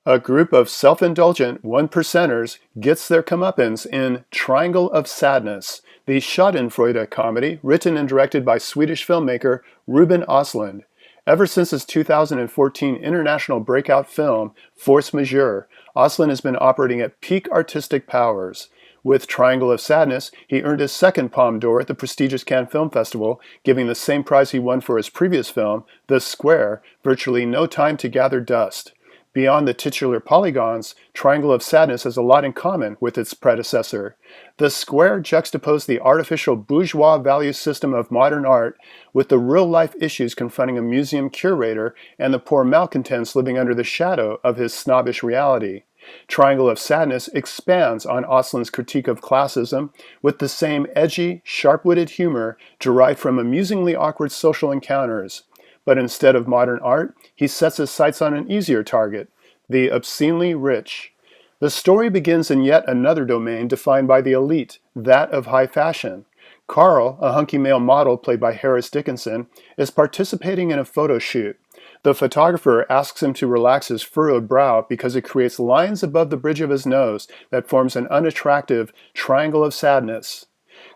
A group of self-indulgent one-percenters gets their comeuppance in Triangle of Sadness, the schadenfreude comedy written and directed by Swedish filmmaker Ruben Östlund. Ever since his 2014 international breakout film, Force Majeure, Östlund has been operating at peak artistic powers. With Triangle of Sadness, he earned his second Palme d'Or at the prestigious Cannes Film Festival, giving the same prize he won for his previous film, The Square, virtually no time to gather dust. Beyond the titular polygons, Triangle of Sadness has a lot in common with its predecessor. The Square juxtaposed the artificial bourgeois value system of modern art with the real-life issues confronting a museum curator and the poor malcontents living under the shadow of his snobbish reality. Triangle of Sadness expands on Östlund's critique of classism with the same edgy, sharp-witted humor derived from amusingly awkward social encounters. But instead of modern art, he sets his sights on an easier target, the obscenely rich. The story begins in yet another domain defined by the elite, that of high fashion. Carl, a hunky male model played by Harris Dickinson, is participating in a photo shoot. The photographer asks him to relax his furrowed brow because it creates lines above the bridge of his nose that forms an unattractive triangle of sadness.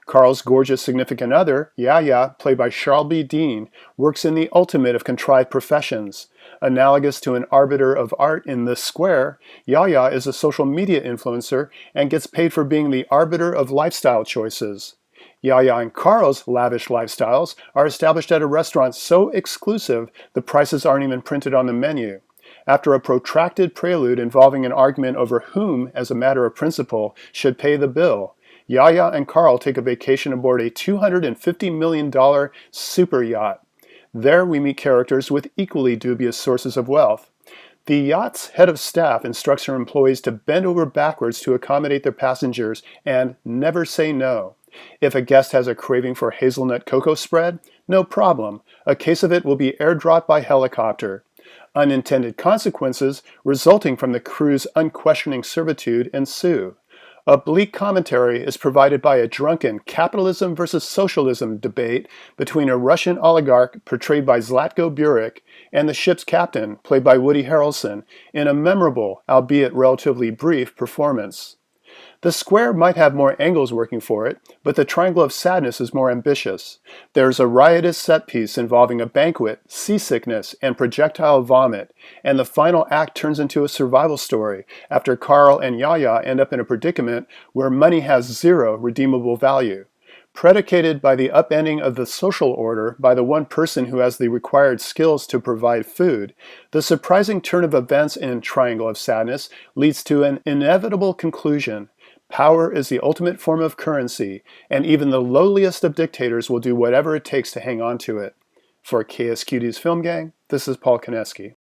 Carl's gorgeous significant other, Yaya, played by Charles Dean, works in the ultimate of contrived professions. Analogous to an arbiter of art in The Square, Yaya is a social media influencer and gets paid for being the arbiter of lifestyle choices. Yaya and Carl's lavish lifestyles are established at a restaurant so exclusive the prices aren't even printed on the menu. After a protracted prelude involving an argument over whom, as a matter of principle, should pay the bill, Yaya and Carl take a vacation aboard a $250 million super yacht. There we meet characters with equally dubious sources of wealth. The yacht's head of staff instructs her employees to bend over backwards to accommodate their passengers and never say no. If a guest has a craving for hazelnut cocoa spread, no problem. A case of it will be airdropped by helicopter. Unintended consequences resulting from the crew's unquestioning servitude ensue. A bleak commentary is provided by a drunken capitalism versus socialism debate between a Russian oligarch portrayed by Zlatko Burek and the ship's captain played by Woody Harrelson in a memorable, albeit relatively brief, performance. The Square might have more angles working for it, but the Triangle of Sadness is more ambitious. There's a riotous set piece involving a banquet, seasickness, and projectile vomit, and the final act turns into a survival story after Carl and Yaya end up in a predicament where money has zero redeemable value. Predicated by the upending of the social order by the one person who has the required skills to provide food, the surprising turn of events in Triangle of Sadness leads to an inevitable conclusion. Power is the ultimate form of currency, and even the lowliest of dictators will do whatever it takes to hang on to it. For KSQD's Film Gang, this is Paul Koneski.